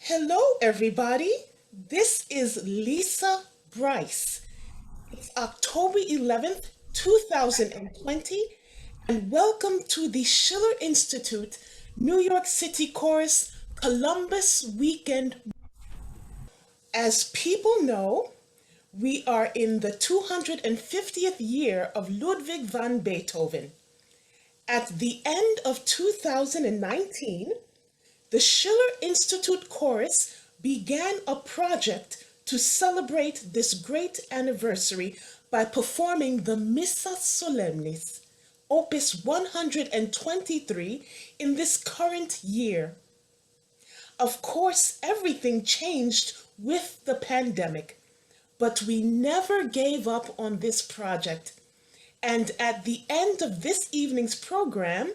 Hello, everybody. This is Lisa Bryce. It's October 11th, 2020, and welcome to the Schiller Institute New York City Chorus Columbus Weekend. As people know, we are in the 250th year of Ludwig van Beethoven. At the end of 2019, the Schiller Institute Chorus began a project to celebrate this great anniversary by performing the Missa Solemnis, Opus 123, in this current year. Of course, everything changed with the pandemic, but we never gave up on this project. And at the end of this evening's program,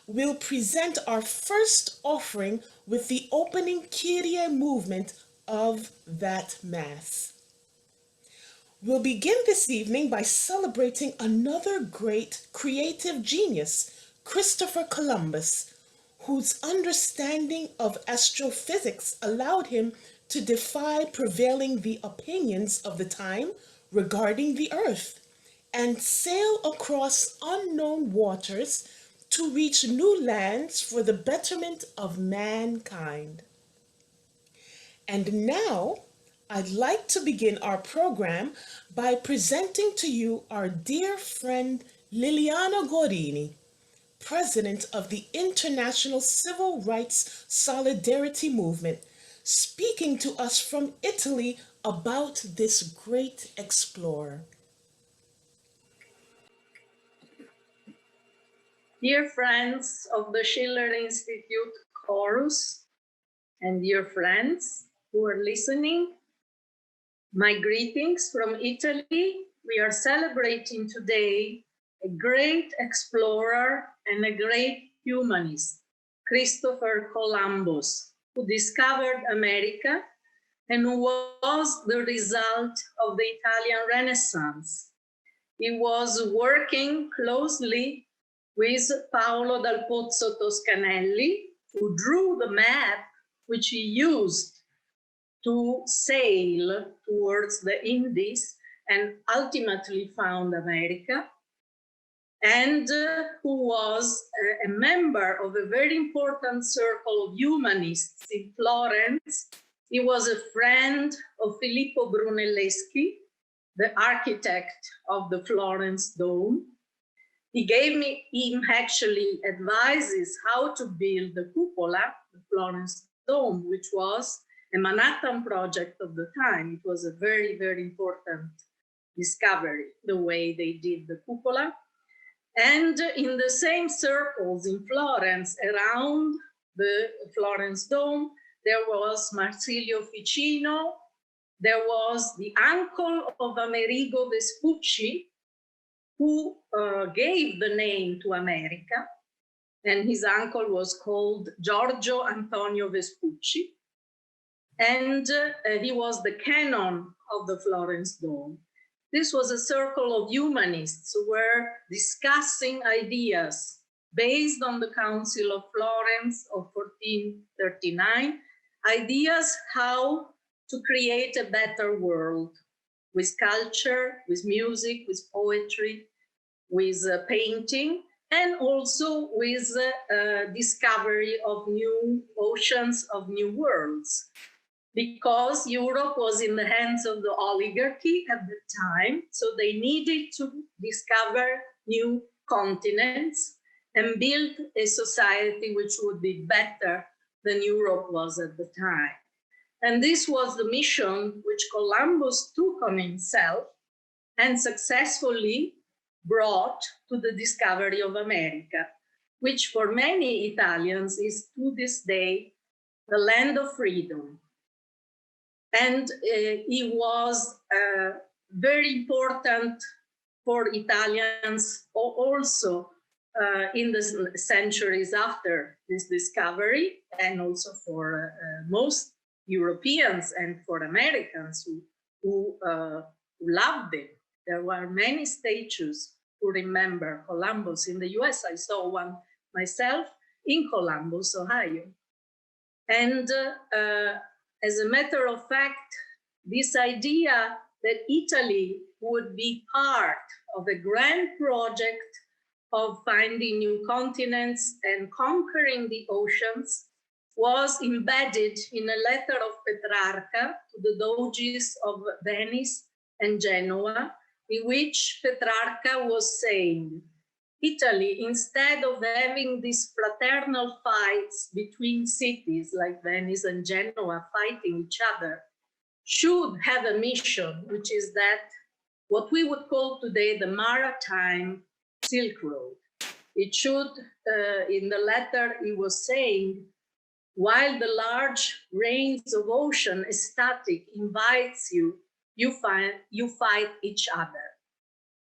we'll present our first offering with the opening Kyrie movement of that Mass. We'll begin this evening by celebrating another great creative genius, Christopher Columbus, whose understanding of astrophysics allowed him to defy prevailing the opinions of the time regarding the Earth and sail across unknown waters to reach new lands for the betterment of mankind. And now, I'd like to begin our program by presenting to you our dear friend Liliana Gorini, president of the International Civil Rights Solidarity Movement, speaking to us from Italy about this great explorer. Dear friends of the Schiller Institute Chorus, and dear friends who are listening, my greetings from Italy. We are celebrating today a great explorer and a great humanist, Christopher Columbus, who discovered America and who was the result of the Italian Renaissance. He was working closely with Paolo dal Pozzo Toscanelli, who drew the map which he used to sail towards the Indies and ultimately found America, and who was a member of a very important circle of humanists in Florence. He was a friend of Filippo Brunelleschi, the architect of the Florence Dome. He gave him actually advices how to build the cupola, the Florence Dome, which was a Manhattan project of the time. It was a very, very important discovery, the way they did the cupola. And in the same circles in Florence, around the Florence Dome, there was Marsilio Ficino, there was the uncle of Amerigo Vespucci, who gave the name to America, and his uncle was called Giorgio Antonio Vespucci, and he was the canon of the Florence Dome. This was a circle of humanists who were discussing ideas based on the Council of Florence of 1439, ideas how to create a better world with culture, with music, with poetry, with painting, and also with discovery of new oceans, of new worlds. Because Europe was in the hands of the oligarchy at the time, so they needed to discover new continents and build a society which would be better than Europe was at the time. And this was the mission which Columbus took on himself and successfully brought to the discovery of America, which for many Italians is to this day the land of freedom. And he was very important for Italians also in the centuries after this discovery, and also for most Europeans and for Americans who loved it. There were many statues to remember Columbus in the US. I saw one myself in Columbus, Ohio. And as a matter of fact, this idea that Italy would be part of a grand project of finding new continents and conquering the oceans was embedded in a letter of Petrarca to the Doges of Venice and Genoa, in which Petrarca was saying, Italy, instead of having these fraternal fights between cities like Venice and Genoa fighting each other, should have a mission, which is that what we would call today the maritime Silk Road. It should, in the letter, he was saying, while the large range of ocean ecstatic invites you, you fight each other.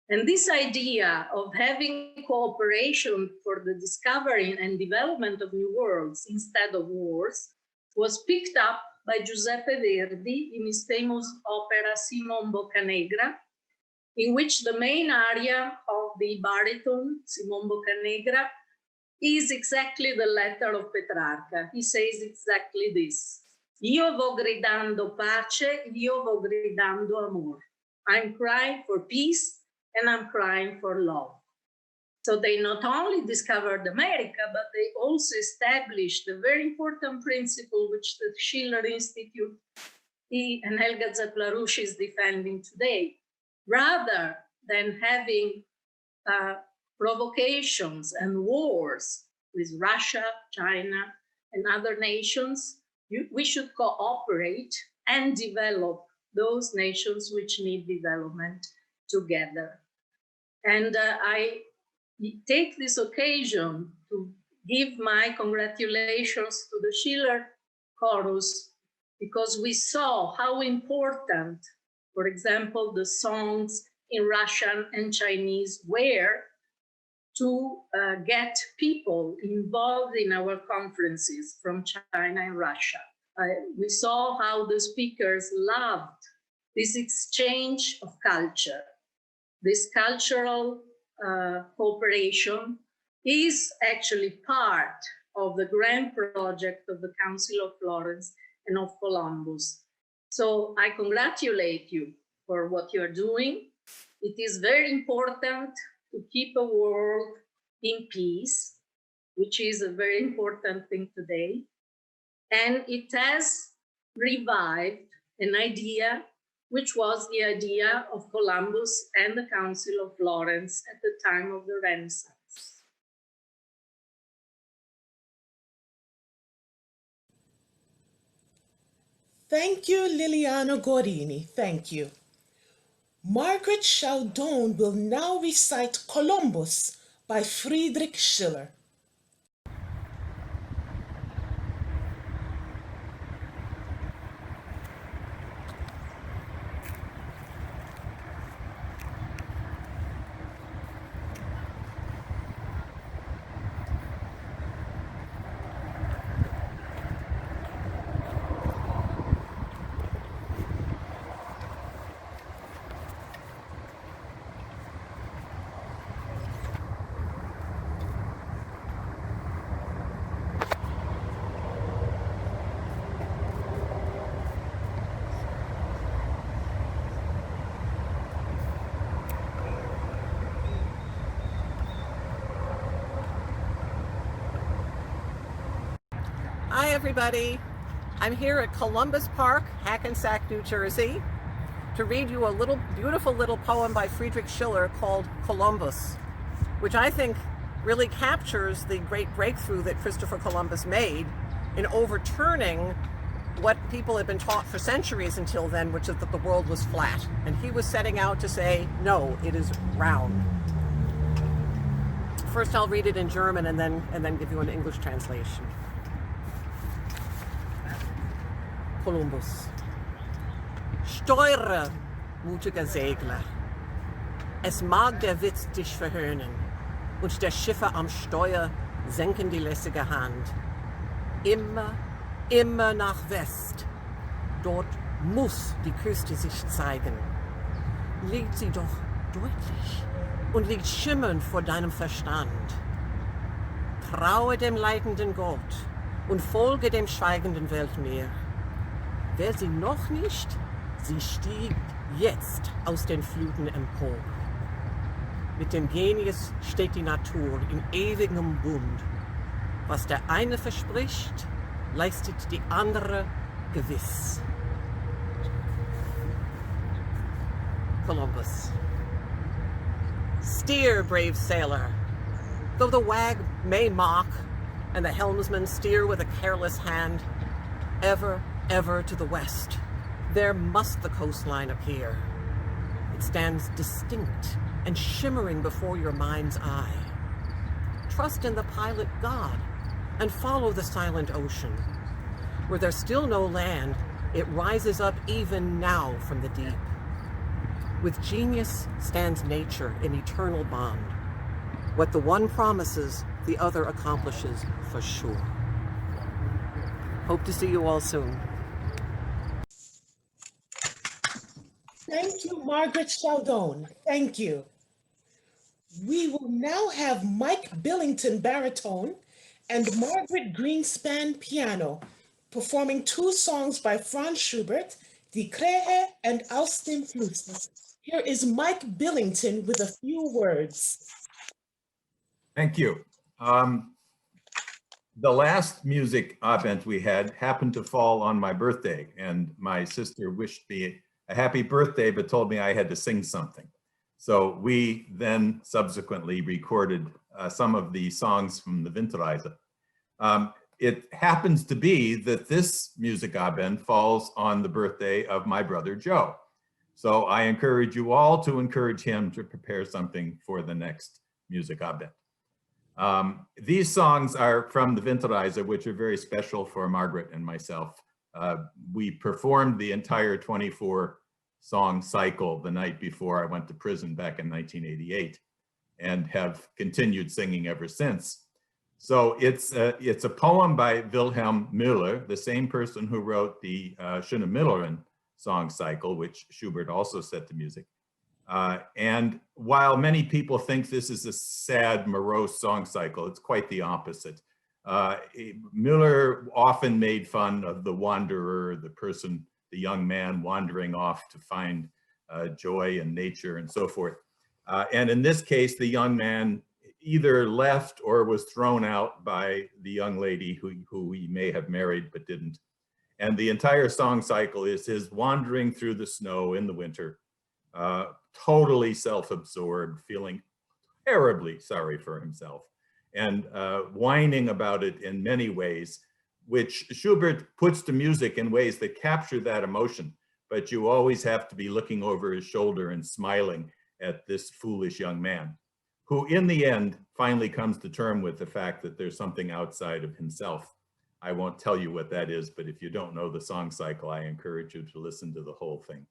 And this idea of having cooperation for the discovery and development of new worlds instead of wars was picked up by Giuseppe Verdi in his famous opera Simon Boccanegra, in which the main aria of the baritone, Simon Boccanegra, is exactly the letter of Petrarca. He says exactly this. Io vo gridando pace, io vo gridando amor. I'm crying for peace and I'm crying for love. So they not only discovered America, but they also established a very important principle which the Schiller Institute and Helga Zaplarouche is defending today. Rather than having provocations and wars with Russia, China, and other nations, we should cooperate and develop those nations which need development together. And I take this occasion to give my congratulations to the Schiller chorus, because we saw how important, for example, the songs in Russian and Chinese were to get people involved in our conferences from China and Russia. We saw how the speakers loved this exchange of culture. This cultural cooperation is actually part of the grand project of the Council of Florence and of Columbus. So I congratulate you for what you're doing. It is very important to keep a world in peace, which is a very important thing today. And it has revived an idea which was the idea of Columbus and the Council of Florence at the time of the Renaissance. Thank you, Liliana Gorini. Thank you. Margaret Scialdone will now recite Kolumbus by Friedrich Schiller. Hi everybody, I'm here at Columbus Park, Hackensack, New Jersey, to read you a beautiful little poem by Friedrich Schiller called Kolumbus, which I think really captures the great breakthrough that Christopher Columbus made in overturning what people had been taught for centuries until then, which is that the world was flat. And he was setting out to say, no, it is round. First I'll read it in German and then give you an English translation. Kolumbus. Steuere, mutiger Segler. Es mag der Witz dich verhöhnen und der Schiffe am Steuer senken die lässige Hand. Immer, immer nach West. Dort muss die Küste sich zeigen. Liegt sie doch deutlich und liegt schimmernd vor deinem Verstand. Traue dem leitenden Gott, und folge dem schweigenden Weltmeer. Wer sie noch nicht, sie stieg jetzt aus den Fluten empor. Mit dem Genius steht die Natur in ewigem Bund. Was der eine verspricht, leistet die andere gewiss. Columbus. Steer, brave sailor. Though the wag may mock, and the helmsman steer with a careless hand, ever, ever to the west, there must the coastline appear. It stands distinct and shimmering before your mind's eye. Trust in the pilot God, and follow the silent ocean. Where there's still no land, it rises up even now from the deep. With genius stands nature in eternal bond. What the one promises, the other accomplishes for sure. Hope to see you all soon. Thank you, Margaret Scialdone. Thank you. We will now have Mike Billington baritone and Margaret Greenspan piano performing two songs by Franz Schubert, Die Krahe and Flusse. Here is Mike Billington with a few words. Thank you. The last Musikabend we had happened to fall on my birthday, and my sister wished me a happy birthday, but told me I had to sing something. So we then subsequently recorded some of the songs from the Winterreise. It happens to be that this Musikabend falls on the birthday of my brother Joe. So I encourage you all to encourage him to prepare something for the next Musikabend. These songs are from the Winterreise, which are very special for Margaret and myself. We performed the entire 24-song cycle the night before I went to prison back in 1988 and have continued singing ever since. So it's a poem by Wilhelm Müller, the same person who wrote the Schöne Müllerin song cycle, which Schubert also set to music. And while many people think this is a sad, morose song cycle, it's quite the opposite. Müller often made fun of the wanderer, the person, the young man wandering off to find joy in nature and so forth. And in this case, the young man either left or was thrown out by the young lady who he may have married but didn't. And the entire song cycle is his wandering through the snow in the winter, totally self-absorbed, feeling terribly sorry for himself, and whining about it in many ways, which Schubert puts to music in ways that capture that emotion. But you always have to be looking over his shoulder and smiling at this foolish young man, who in the end finally comes to terms with the fact that there's something outside of himself. I won't tell you what that is, but if you don't know the song cycle, I encourage you to listen to the whole thing.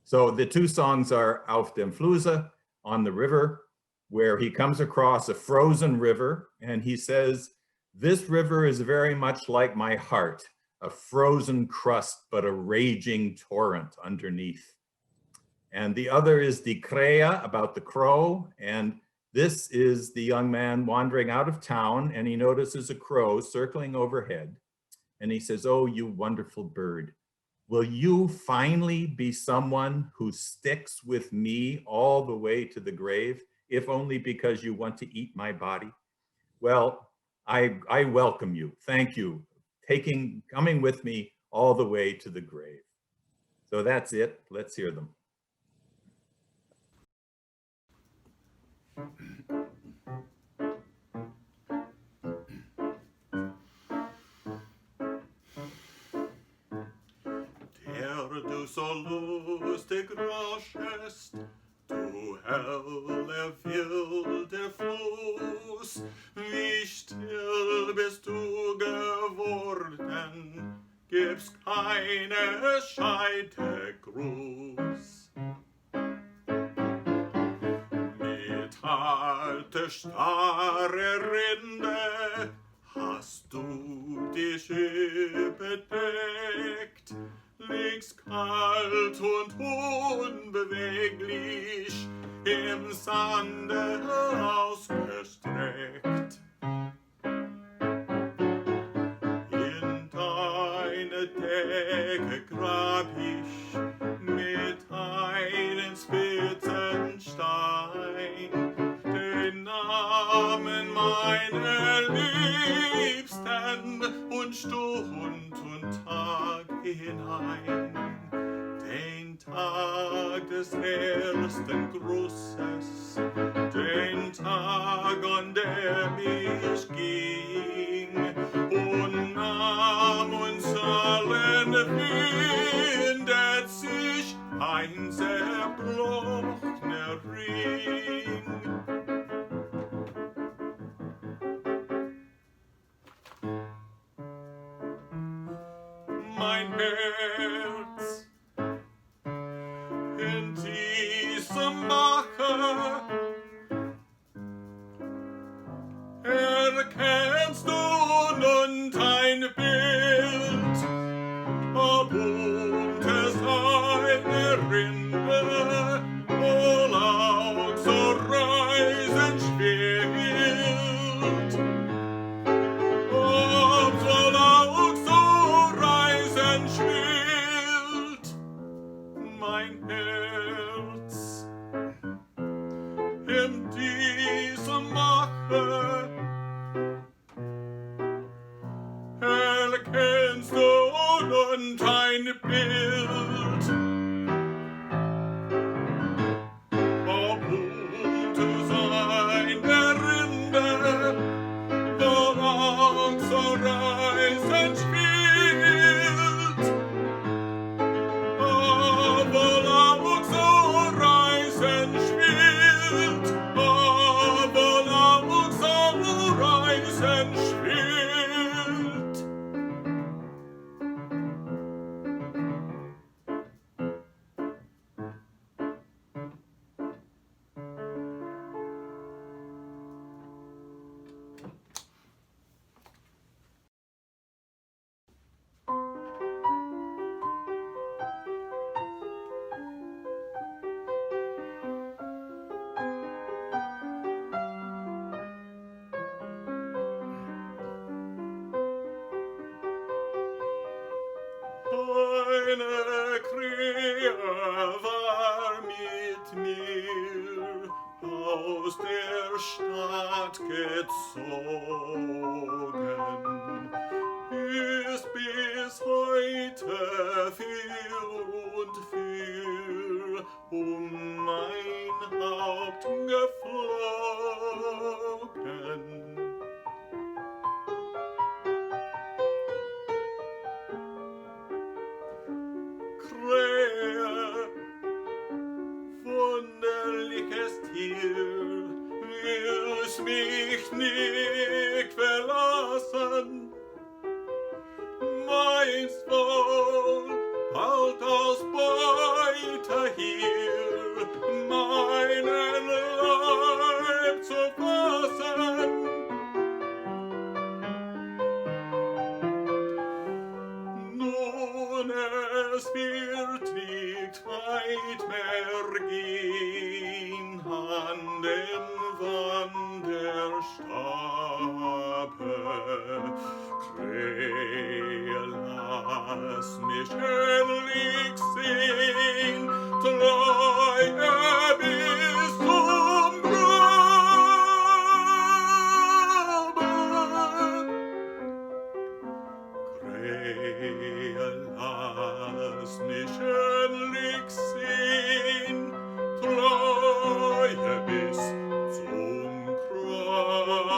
So the two songs are Auf dem Flusse, on the river, where he comes across a frozen river and he says, this river is very much like my heart, a frozen crust, but a raging torrent underneath. And the other is Die Krahe, about the crow. And this is the young man wandering out of town, and he notices a crow circling overhead. And he says, oh, you wonderful bird, will you finally be someone who sticks with me all the way to the grave, if only because you want to eat my body? Well, I welcome you. Thank you. Coming with me all the way to the grave. So that's it. Let's hear them. Der du so lustig raschest, du helle wilde Fluss, wie still bist du geworden, gibst keine scheite Gruß. Mit harte, starre Rinde hast du dich überdeckt, liegst kalt und unbeweglich im Sande ausgestreckt. grab ich mit einem spitzen Stein den Namen meiner Liebsten und Stund und Tag hinein, den Tag des ersten Grusses, den Tag, an der mich ging, und nahm uns allen windet sich ein zerbrochener Ring. Mein Herz in diesem Mache erkennst du nun dein Bild, buntes eine Rinde, wohl auch so reisend schwillt, wohl auch so reisend schwillt, mein Herz in diesem Mache erkennst du nun dein Bild, bunte seine Rinde, worauf so reisend spielt, worauf so reisend spielt, worauf so reisend spielt. Eine Krähe war mit mir aus der Stadt gezogen, ist bis heute für und für mein Haupt geflogen. Krahe, wunderliches Tier, willst mich nicht verlassen, meinst wohl bald als Beute hier meinen Leib zu fassen. Nun es wird nicht weit mehr gehen an dem Wanderstabe. Krahe, lass mich herrlich sehen, treue bis zum Grabe. Krahe, lass mich herrlich sehen, treue bis zum Grabe.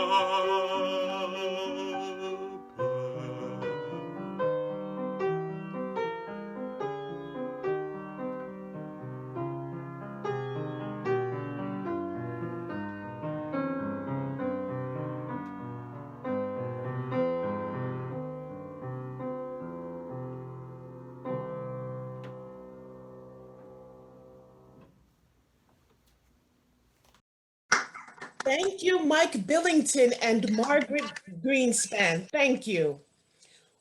Thank you, Mike Billington and Margaret Greenspan. Thank you.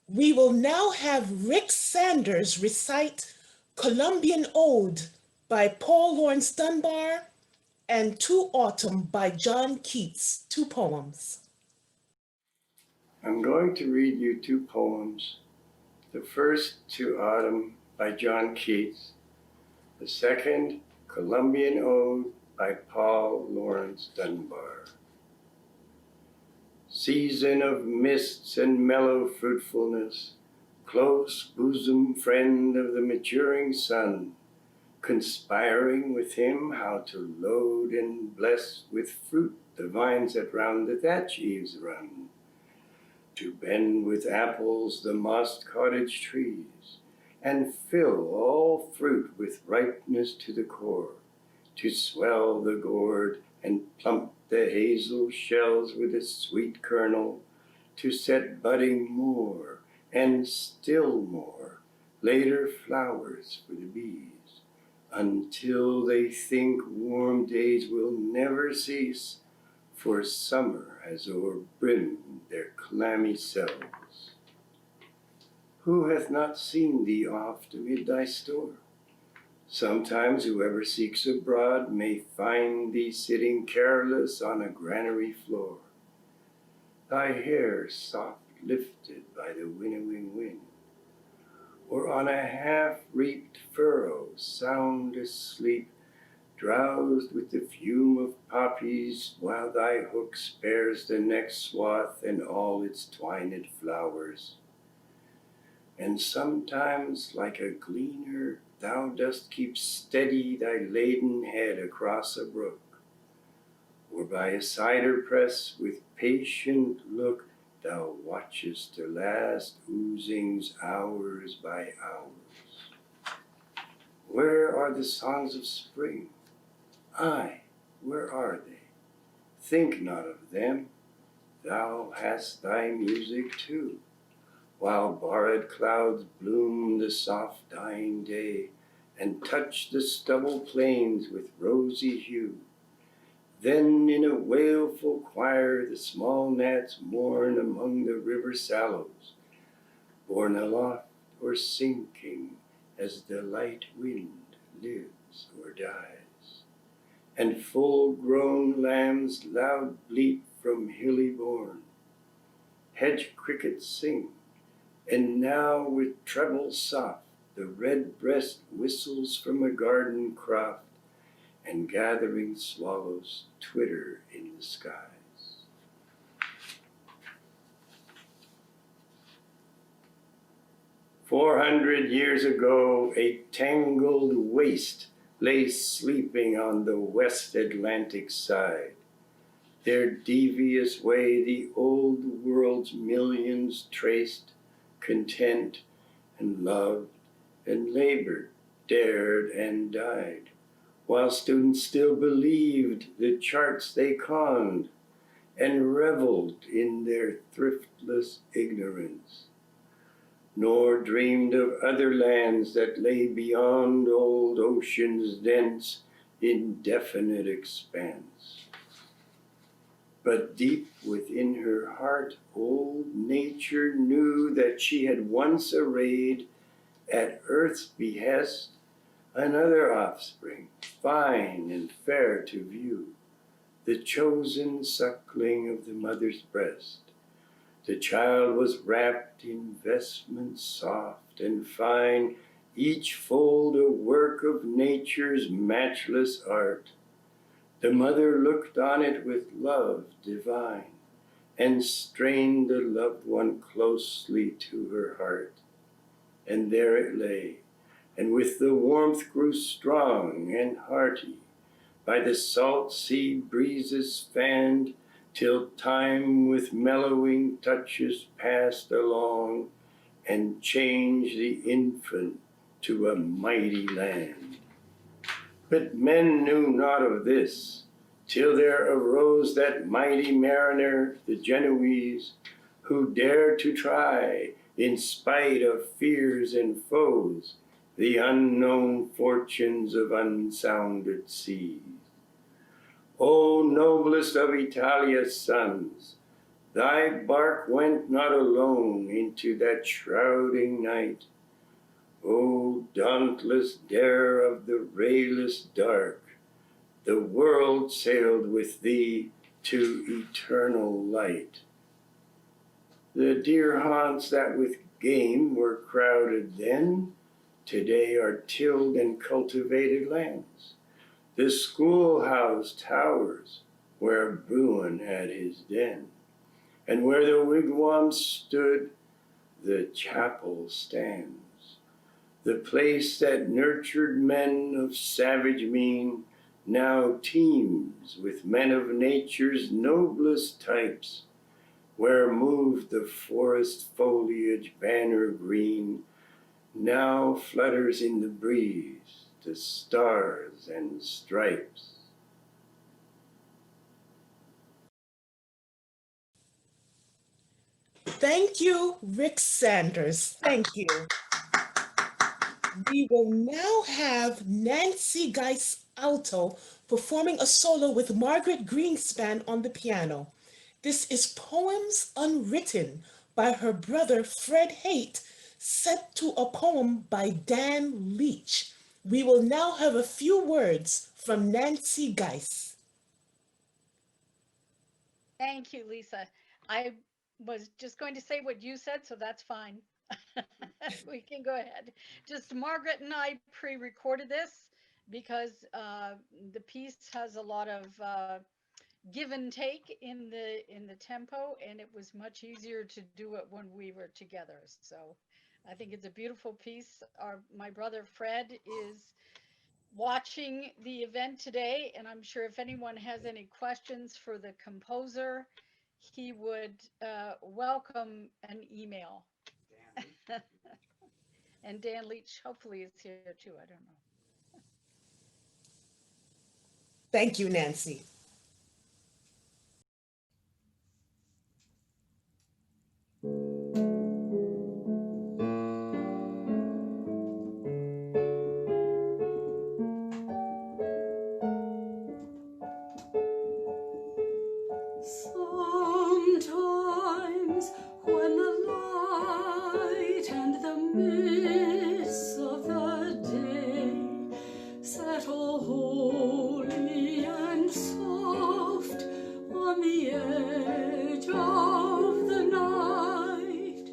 We will now have Rick Sanders recite Columbian Ode by Paul Laurence Dunbar and To Autumn by John Keats, 2 poems. I'm going to read you 2 poems The first, To Autumn by John Keats. The second, Columbian Ode by Paul Laurence Dunbar. Season of mists and mellow fruitfulness, close bosom friend of the maturing sun, conspiring with him how to load and bless with fruit the vines that round the thatch eaves run, to bend with apples the mossed cottage trees, and fill all fruit with ripeness to the core, to swell the gourd and plump the hazel shells with a sweet kernel, to set budding more and still more later flowers for the bees, until they think warm days will never cease, for summer has o'erbrimmed their clammy cells. Who hath not seen thee oft amid thy store? Sometimes whoever seeks abroad may find thee sitting careless on a granary floor, thy hair soft lifted by the winnowing wind, or on a half-reaped furrow sound asleep, drowsed with the fume of poppies, while thy hook spares the next swath and all its twined flowers. And sometimes, like a gleaner, thou dost keep steady thy laden head across a brook, or by a cider press with patient look thou watchest the last oozings hours by hours. Where are the songs of spring? Aye, where are they? Think not of them, thou hast thy music too, while borrowed clouds bloom the soft dying day, and touch the stubble plains with rosy hue. Then in a wailful choir the small gnats mourn among the river sallows, borne aloft or sinking as the light wind lives or dies. And full-grown lambs loud bleat from hilly bourne. Hedge crickets sing, and now with treble soft the red-breast whistles from a garden croft, and gathering swallows twitter in the skies. "400 years ago, a tangled waste lay sleeping on the West Atlantic side. Their devious way the old world's millions traced, content and loved and labored, dared and died, while students still believed the charts they conned, and reveled in their thriftless ignorance, nor dreamed of other lands that lay beyond old ocean's dense, indefinite expanse. But deep within her heart, old nature knew that she had once arrayed, at earth's behest, another offspring, fine and fair to view, the chosen suckling of the mother's breast. The child was wrapped in vestments soft and fine, each fold a work of nature's matchless art. The mother looked on it with love divine, and strained the loved one closely to her heart. And there it lay, and with the warmth grew strong and hearty, by the salt sea breezes fanned, till time with mellowing touches passed along, and changed the infant to a mighty land. But men knew not of this, till there arose that mighty mariner, the Genoese, who dared to try, in spite of fears and foes, the unknown fortunes of unsounded seas. O noblest of Italia's sons, thy bark went not alone into that shrouding night. O dauntless dare of the rayless dark, the world sailed with thee to eternal light. The dear haunts that with game were crowded then, today are tilled and cultivated lands. The schoolhouse towers where Bruin had his den, and where the wigwam stood, the chapel stands. The place that nurtured men of savage mien now teems with men of nature's noblest types, where moved the forest foliage banner green, now flutters in the breeze the stars and stripes. Thank you, Rick Sanders. Thank you. We will now have Nancy Guice alto performing a solo with Margaret Greenspan on the piano. This is Poems Unwritten by her brother Fred Haight, set to a poem by Dan Leach. We will now have a few words from Nancy Guice. Thank you, Lisa. I was just going to say what you said, so that's fine. We can go ahead. Just Margaret and I pre-recorded this because the piece has a lot of give and take in the tempo, and it was much easier to do it when we were together. So I think it's a beautiful piece. My brother Fred is watching the event today, and I'm sure if anyone has any questions for the composer, he would welcome an email. And Dan Leach hopefully is here too. I don't know. Thank you, Nancy. Sometimes when the light and the mists of the day settle holy and soft on the edge of the night,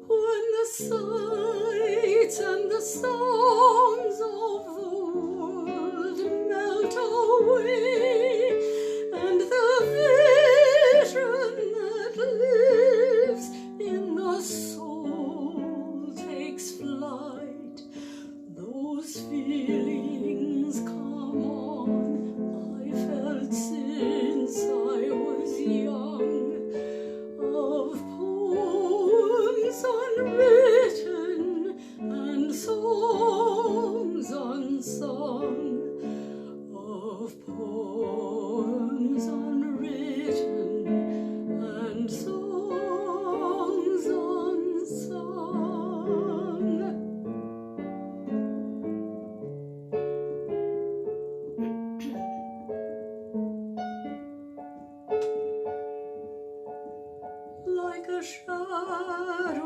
when the sights and the sounds of the world melt away, and the vision that lives in the soul takes flight, those feelings come on I felt since I was young, of poems unwritten and songs unsung, of poems unwritten and songs unsung. Like a shadow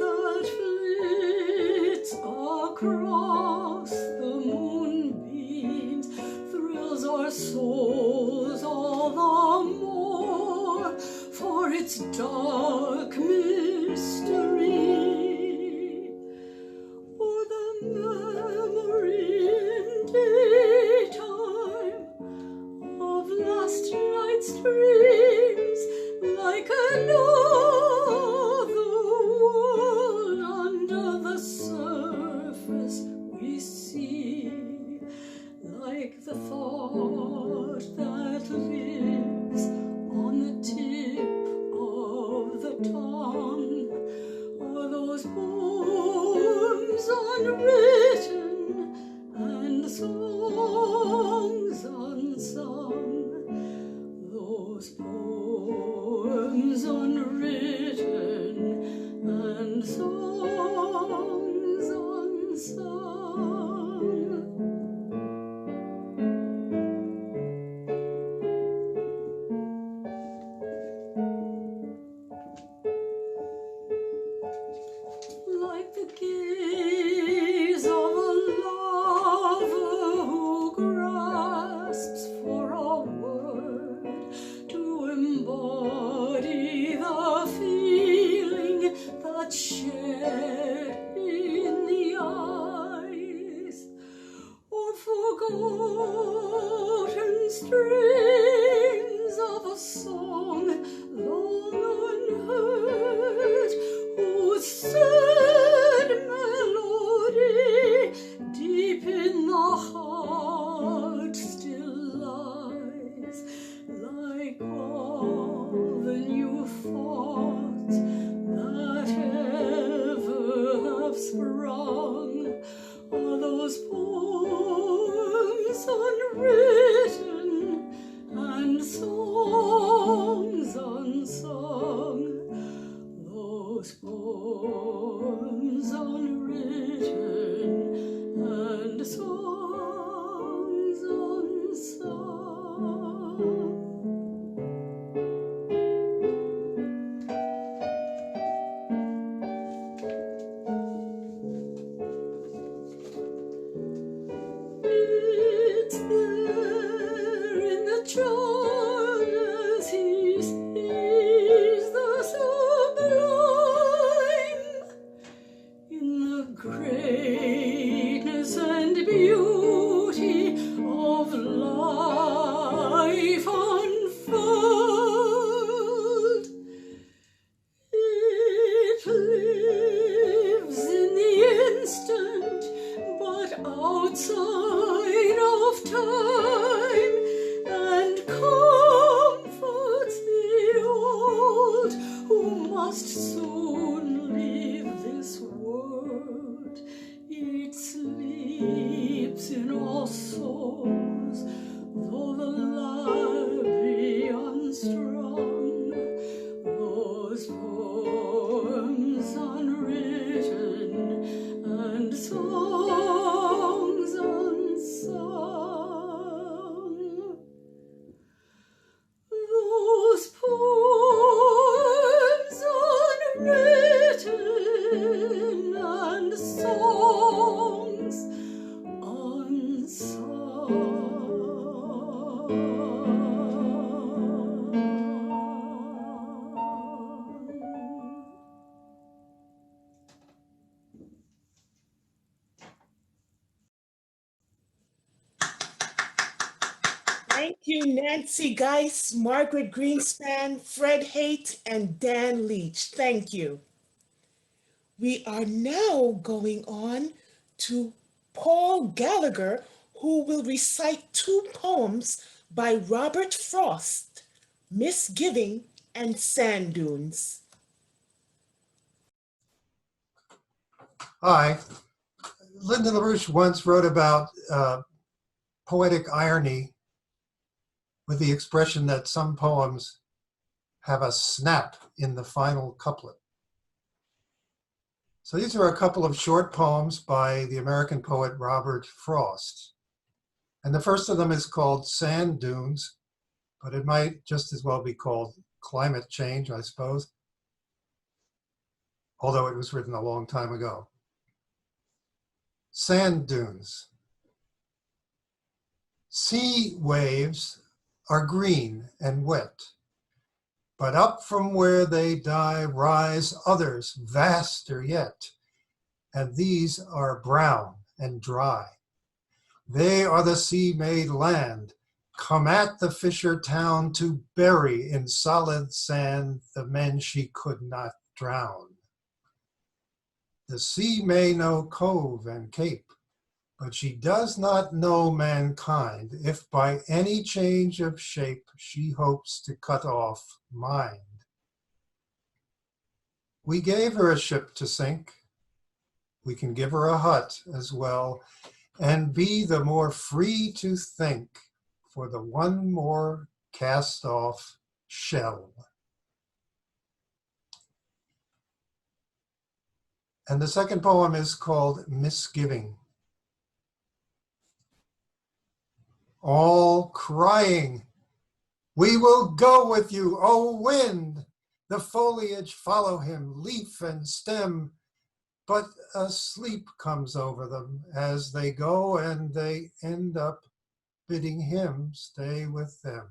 that flits across the moonbeams, thrills our souls all the more for its dark mystery. Or the memory in daytime of last night's dreams, like another world under the surface we see, like the thought that lives on the tip of the tongue, or those poems unwritten forgotten strains of a song long unheard, whose sad melody deep in the heart still lies, like all the new thoughts that ever have sprung, are those poems unwritten and songs unsung, those poems unwritten and songs unsung. It's there in the child as he sees the sublime, in the greatness and beauty of life unfurled. It lives in the instant, but outside of time, and comforts the old who must soon leave this world. It sleeps in our souls, though the lyre be unstrung, those poems unwritten and songs unsung. Those poems unwritten and songs unsung. Thank you, Nancy Guice, Margaret Greenspan, Fred Haight, and Dan Leach. Thank you. We are now going on to Paul Gallagher, who will recite two poems by Robert Frost, Misgiving and Sand Dunes. Hi. Lyndon LaRouche once wrote about poetic irony with the expression that some poems have a snap in the final couplet. So these are a couple of short poems by the American poet Robert Frost. And the first of them is called Sand Dunes, but it might just as well be called Climate Change, I suppose, although it was written a long time ago. Sand dunes. Sea waves are green and wet, but up from where they die rise others vaster yet, and these are brown and dry. They are the sea-made land, come at the fisher town to bury in solid sand the men she could not drown. The sea may know cove and cape, but she does not know mankind if by any change of shape she hopes to cut off mind. We gave her a ship to sink. We can give her a hut as well, and be the more free to think for the one more cast off shell. And the second poem is called Misgiving. All crying, we will go with you, O wind. The foliage follow him, leaf and stem, but a sleep comes over them as they go, and they end up bidding him stay with them.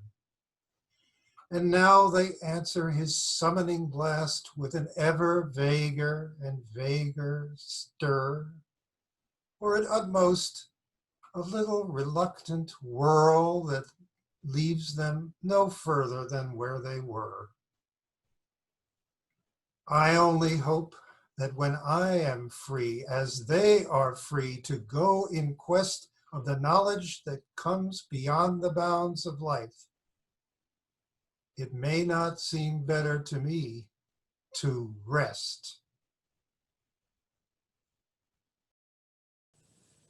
And now they answer his summoning blast with an ever vaguer and vaguer stir, or at utmost a little reluctant whirl that leaves them no further than where they were. I only hope that when I am free, as they are free to go in quest of the knowledge that comes beyond the bounds of life, it may not seem better to me to rest.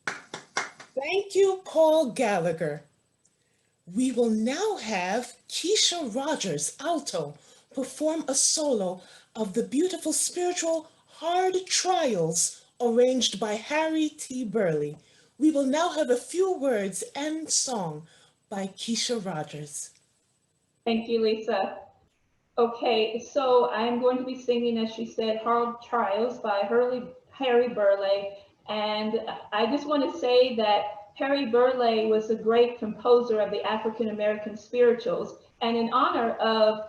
Thank you, Paul Gallagher. We will now have Kesha Rogers, alto, perform a solo of the beautiful spiritual Hard Trials arranged by Harry T. Burley. We will now have a few words and song by Kesha Rogers. Thank you, Lisa. Okay, so I'm going to be singing, as she said, Hard Trials by Harry Burley. And I just want to say that Harry Burley was a great composer of the African American spirituals. And in honor of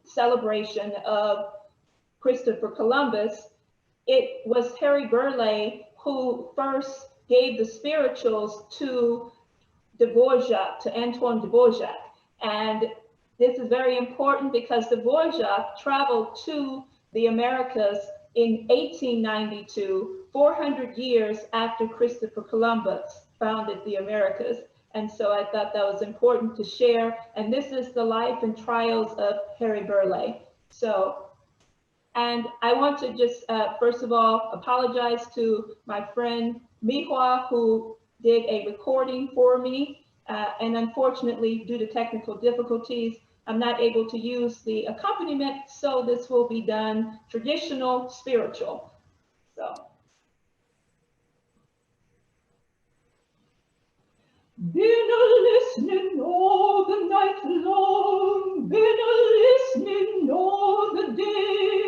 celebration of Christopher Columbus, it was Harry Burley who first gave the spirituals to Antoine Dvorak. And this is very important because Dvorak traveled to the Americas in 1892, 400 years after Christopher Columbus founded the Americas. And so I thought that was important to share. And this is the life and trials of Harry Burley. And I want to just, first of all, apologize to my friend My-Hoa, who did a recording for me. And unfortunately, due to technical difficulties, I'm not able to use the accompaniment, so this will be done traditional spiritual. So. Been a-listening all the night long, been a-listening all the day,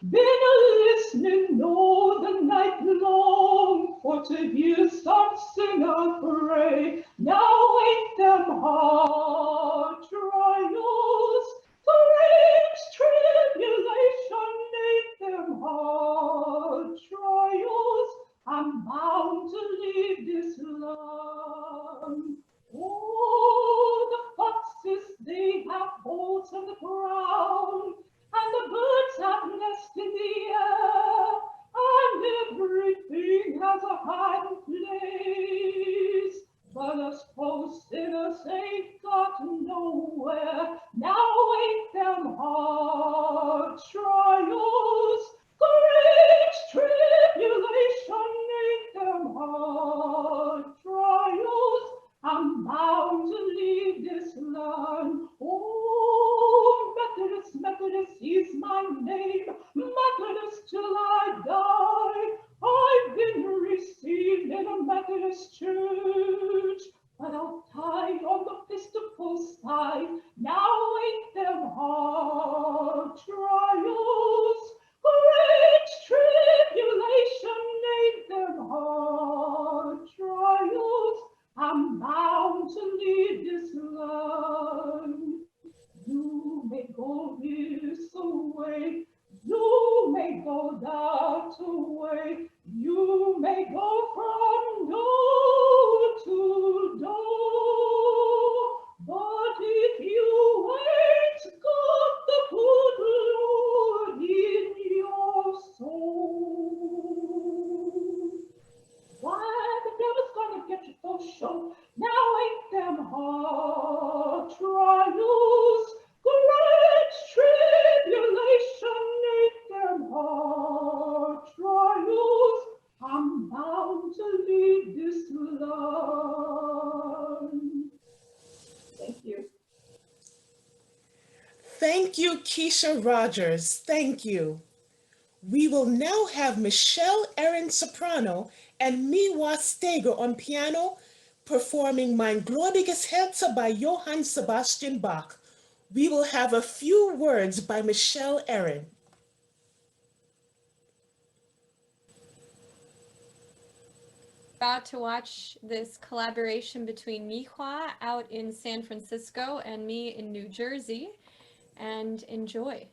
been a-listening all the night long, for to hear some singer pray. Now ain't them hard trials, great tribulation, ain't them hard trials, I'm bound to leave this land. Oh, the foxes, they have holes in the ground, and the birds have nests in the air, and everything has a hiding place. But us poor sinners ain't got nowhere. Now ain't them hard trials, great tribulation, ain't them hard trials, I'm bound to leave this land. Oh, Methodist, Methodist is my name, Methodist till I die. I've been received in a Methodist church, but I'll die on the Episcopal side. Now ain't them hard trials, great tribulation, ain't them hard trials, I'm bound to leave this land. You may go this away, you may go that away, you may go from door to door, but if you ain't got the good Lord in your soul, why the devil's gonna get you for sure. Now ain't them hard trials, great tribulation, ain't them hard trials, I'm bound to leave this land. Thank you. Thank you, Kesha Rogers. Thank you. We will now have Michelle Erin soprano and My-Hoa Steger on piano performing Mein gläubiges Herz by Johann Sebastian Bach. We will have a few words by Michelle Erin. About to watch this collaboration between My-Hoa out in San Francisco and me in New Jersey, and enjoy.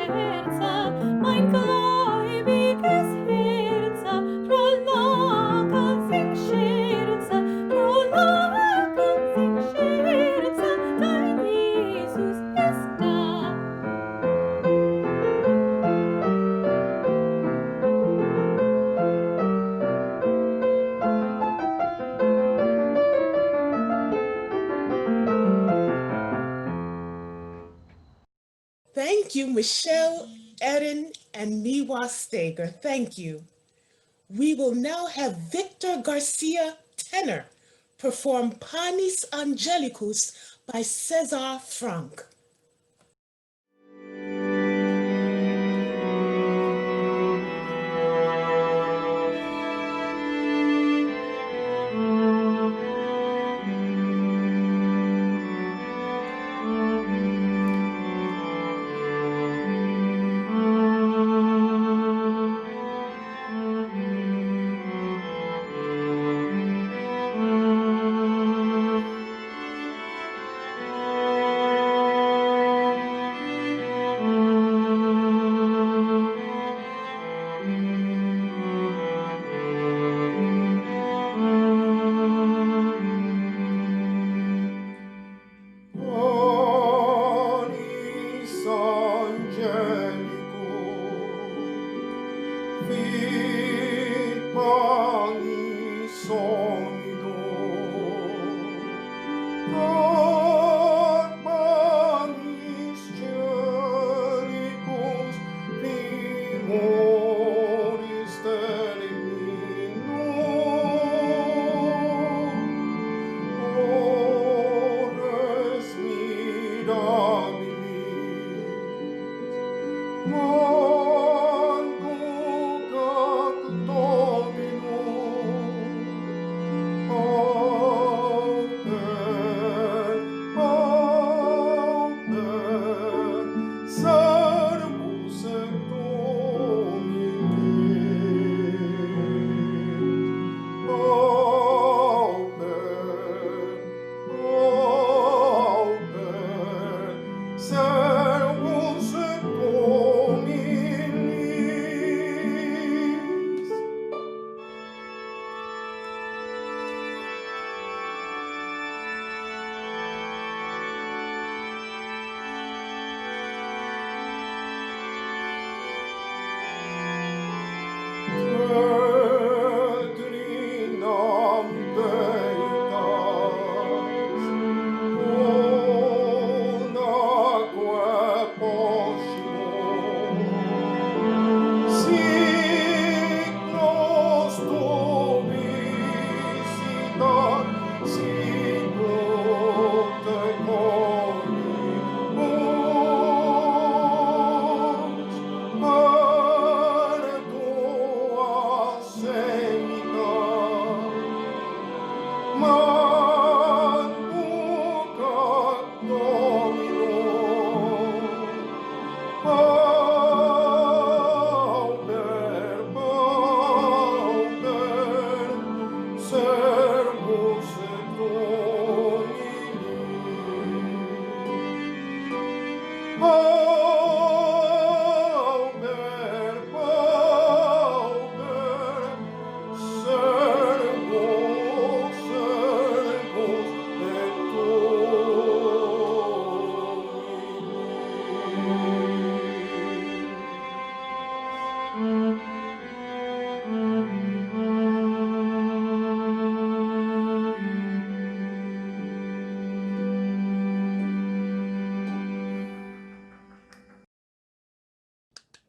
Herz, mein gläubiges Herz, frohlocken sing Scherze, frohlocken sing Scherze, dein Jesus ist da. Thank you, Michelle, Erin, and My-Hoa Steger. Thank you. We will now have Victor Garcia, tenor, perform Panis Angelicus by César Franck.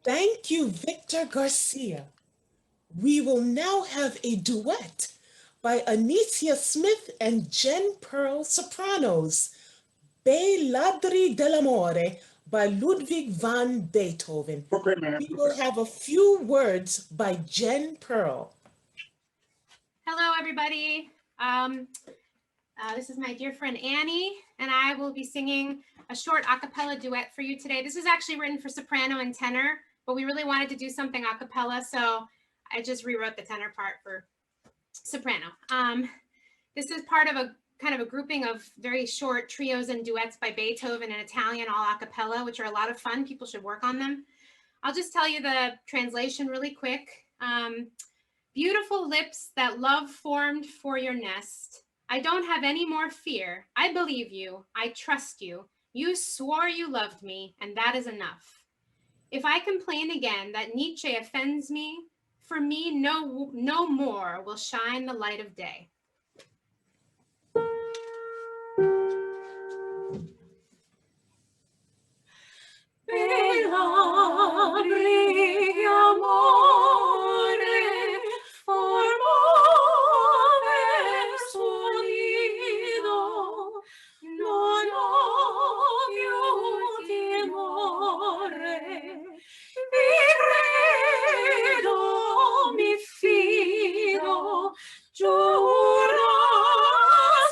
Thank you, Victor Garcia. We will now have a duet by Annicia Smith and Jen Pearl sopranos, Bei ladri dell'amore by Ludwig van Beethoven. We will have a few words by Jen Pearl. Hello, everybody. This is my dear friend Annie, and I will be singing a short a cappella duet for you today. This is actually written for soprano and tenor, but we really wanted to do something a cappella, so I just rewrote the tenor part for soprano. This is part of a kind of a grouping of very short trios and duets by Beethoven in Italian, all a cappella, which are a lot of fun. People should work on them. I'll just tell you the translation really quick. Beautiful lips that love formed for your nest. I don't have any more fear. I believe you. I trust you. You swore you loved me, and that is enough. If I complain again that Nietzsche offends me, for me no more will shine the light of day. Bella brighi amore, formove suo nido, non ho più timore, vi credo, mi fido, giuro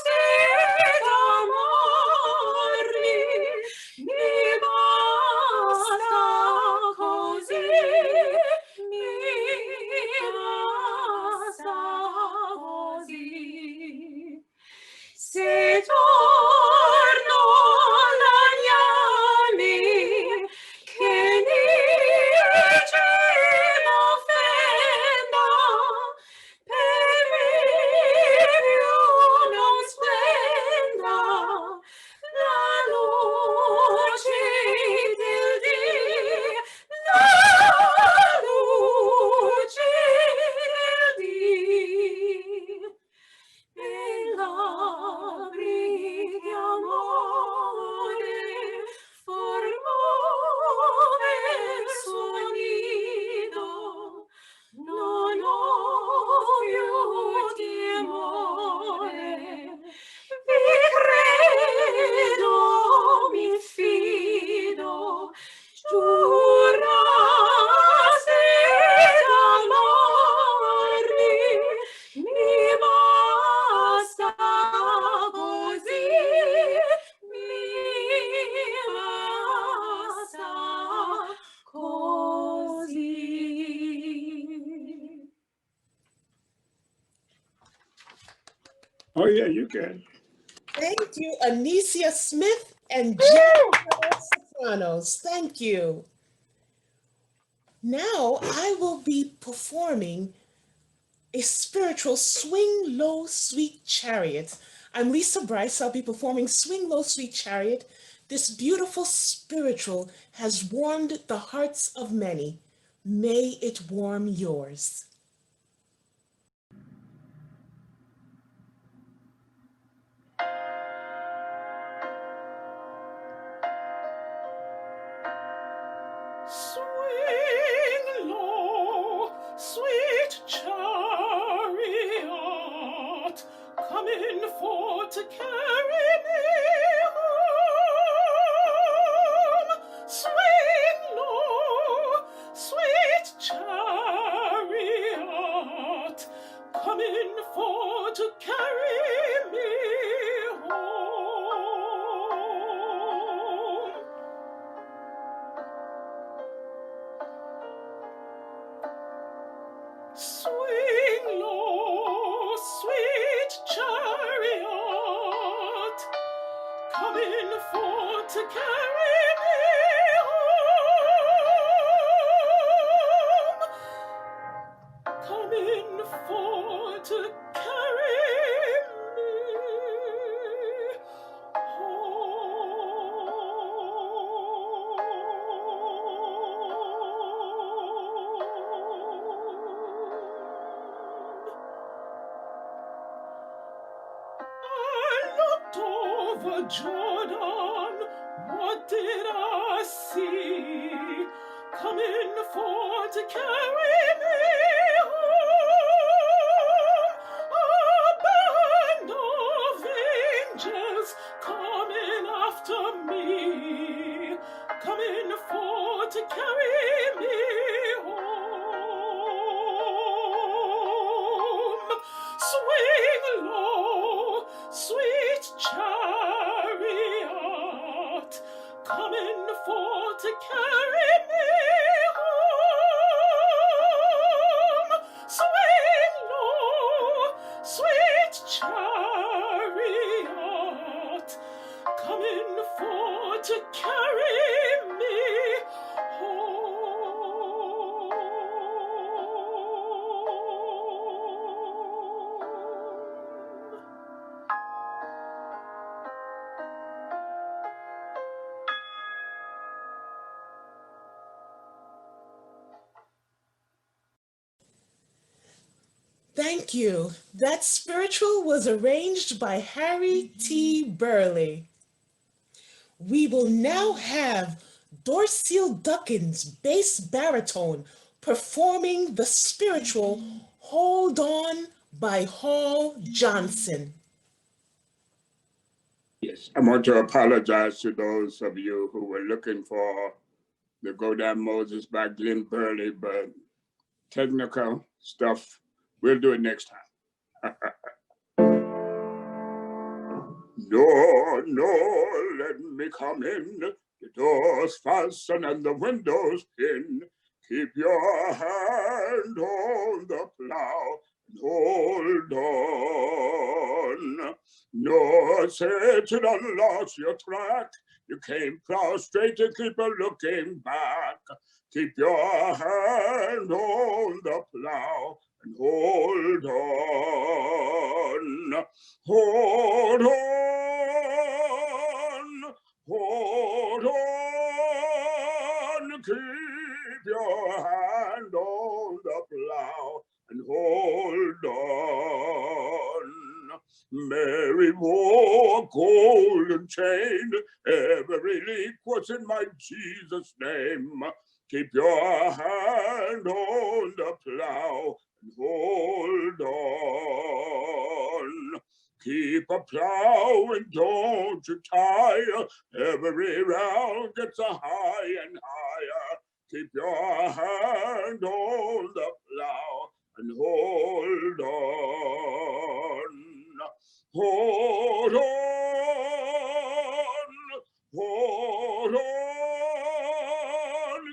senza amarmi, mi basta così, mi basta così. Se torno lagnami che Nietzsche m'offenda, per me più non splenda la luce del dì, la luce del dì. Bella brighi amore, formove il suo nido, non ho più timore, vi credo, mi fido, giura senza amarmi, mi basta così, mi basta così. Oh, yeah, you can. Thank you, Annicia Smith and Jen Pearl sopranos. Thank you. Now I will be performing a spiritual Swing Low Sweet Chariot. I'm Lisa Bryce. I'll be performing Swing Low Sweet Chariot. This beautiful spiritual has warmed the hearts of many. May it warm yours. Swing low, sweet chariot, coming for to carry me home. Swing low, sweet chariot, coming for to carry me home. Swing low, sweet chariot, coming for to carry me home. Coming for to carry me over Jordan, what did I see? Coming for to carry me home. A band of angels coming after me, coming for to carry me home. Swing low, sweet chariot, coming for to carry me home. Thank you. That spiritual was arranged by Harry T. Burley. We will now have Dorcille Duckins, bass baritone, performing the spiritual Hold On by Hall Johnson. Yes, I want to apologize to those of you who were looking for the Go Down Moses by Glenn Burley, but technical stuff, we'll do it next time. No, no, let me come in. The doors fasten and the windows in. Keep your hand on the plow and hold on. No, said you done lost your track. You came prostrate and keep a looking back. Keep your hand on the plow and hold on. Hold on. Hold on. Keep your hand on the plow and hold on. Mary wore a golden chain. Every leak was in my Jesus' name. Keep your hand on the plow and hold on. Keep a plow and don't you tire. Every round gets a high and higher. Keep your hand on the plow and hold on. Hold on. Hold on.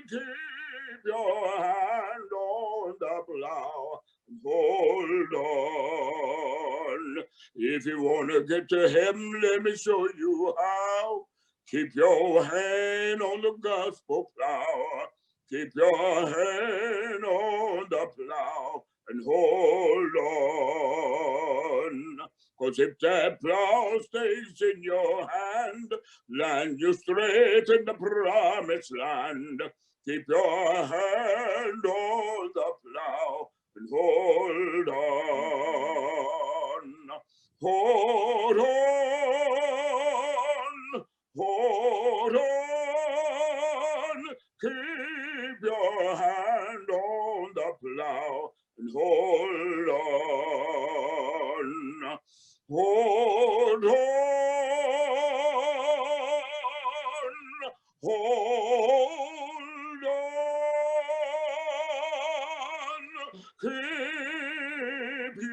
Keep your hand on the plow and hold on. If you want to get to heaven, let me show you how. Keep your hand on the gospel plow. Keep your hand on the plow and hold on. 'Cause if that plow stays in your hand, land you straight in the promised land. Keep your hand on the plow and hold on. Hold on. Hold on. Keep your hand on the plow and hold on. Hold on. Hold on. Keep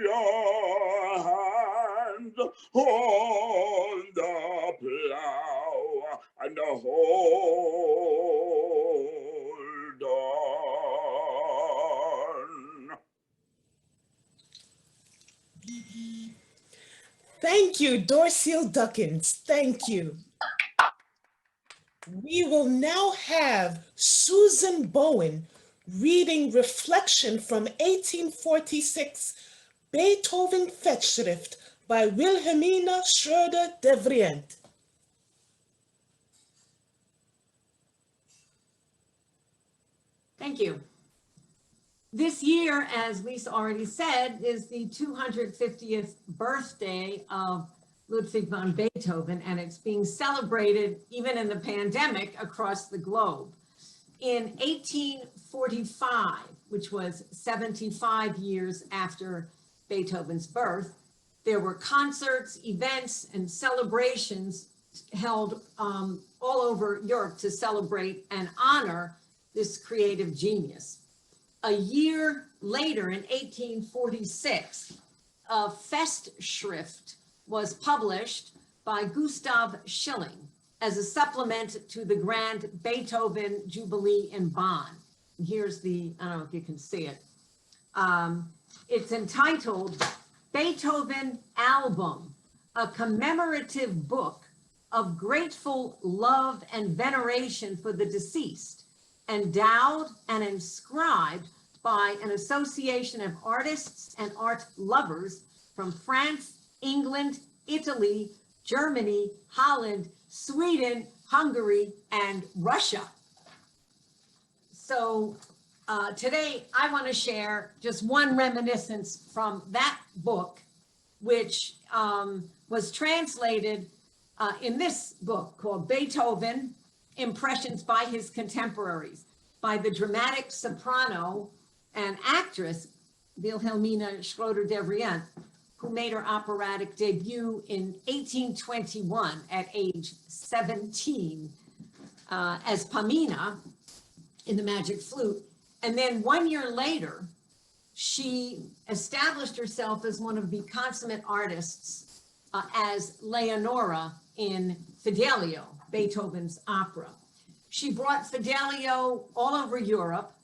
your hand on the plow and hold on. Thank you, Dorcille Duckins. Thank you. We will now have Susan Bowen reading Reflection from 1846, Beethoven Festschrift by Wilhelmina Schröder de Vriend. Thank you. This year, as Lisa already said, is the 250th birthday of Ludwig van Beethoven, and it's being celebrated even in the pandemic across the globe. In 1845, which was 75 years after Beethoven's birth, there were concerts, events, and celebrations held all over Europe to celebrate and honor this creative genius. A year later, in 1846, a Festschrift was published by Gustav Schilling as a supplement to the Grand Beethoven Jubilee in Bonn. Here's the, I don't know if you can see it. It's entitled Beethoven Album, a commemorative book of grateful love and veneration for the deceased, endowed and inscribed by an association of artists and art lovers from France, England, Italy, Germany, Holland, Sweden, Hungary, and Russia. So today I want to share just one reminiscence from that book, which was translated in this book called Beethoven, Impressions by His Contemporaries, by the dramatic soprano and actress Wilhelmina Schroeder-Devrient, who made her operatic debut in 1821 at age 17 as Pamina in The Magic Flute. And then 1 year later, she established herself as one of the consummate artists as Leonora in Fidelio, Beethoven's opera. She brought Fidelio all over Europe,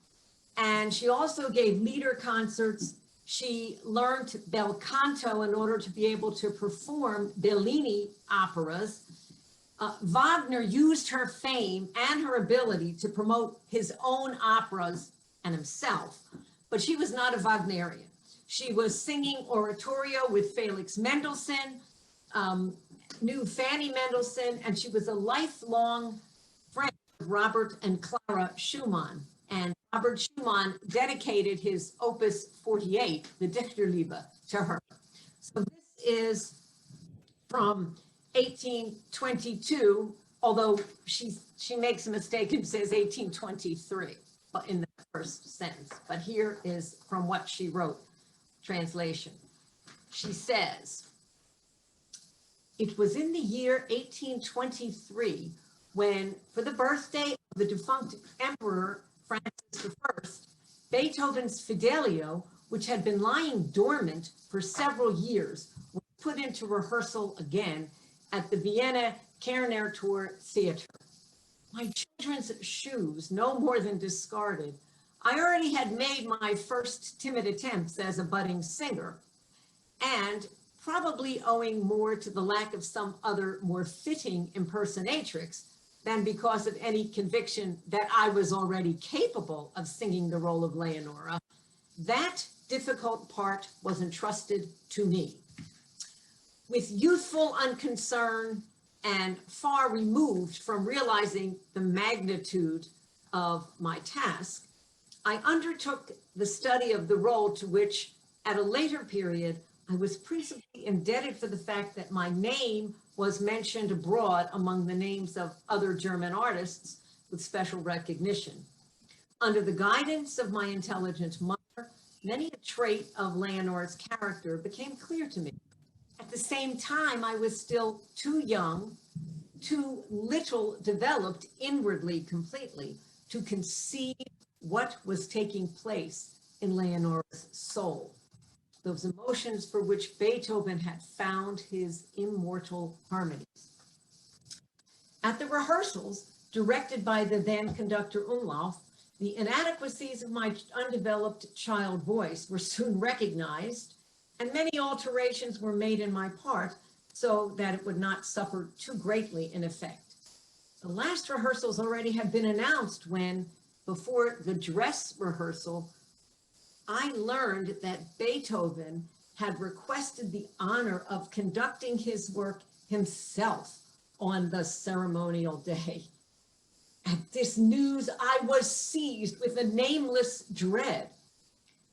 and she also gave lieder concerts. She learned bel canto in order to be able to perform Bellini operas. Wagner used her fame and her ability to promote his own operas and himself, but she was not a Wagnerian. She was singing oratorio with Felix Mendelssohn, knew Fanny Mendelssohn, and she was a lifelong friend of Robert and Clara Schumann. And Robert Schumann dedicated his Opus 48, the Dichterliebe, to her. So this is from 1822, although she makes a mistake and says 1823 in the first sentence. But here is from what she wrote, translation. She says, "It was in the year 1823 when, for the birthday of the defunct Emperor Francis I, Beethoven's Fidelio, which had been lying dormant for several years, was put into rehearsal again at the Vienna Kernertor Theater. My children's shoes, no more than discarded, I already had made my first timid attempts as a budding singer, and probably owing more to the lack of some other more fitting impersonatrix than because of any conviction that I was already capable of singing the role of Leonora, that difficult part was entrusted to me. With youthful unconcern and far removed from realizing the magnitude of my task, I undertook the study of the role to which, at a later period, I was principally indebted for the fact that my name was mentioned abroad among the names of other German artists with special recognition. Under the guidance of my intelligent mother, many a trait of Leonora's character became clear to me. At the same time, I was still too young, too little developed inwardly completely to conceive what was taking place in Leonora's soul, those emotions for which Beethoven had found his immortal harmonies. At the rehearsals, directed by the then conductor Umlauf, the inadequacies of my undeveloped child voice were soon recognized, and many alterations were made in my part so that it would not suffer too greatly in effect. The last rehearsals already had been announced when, before the dress rehearsal, I learned that Beethoven had requested the honor of conducting his work himself on the ceremonial day. At this news, I was seized with a nameless dread,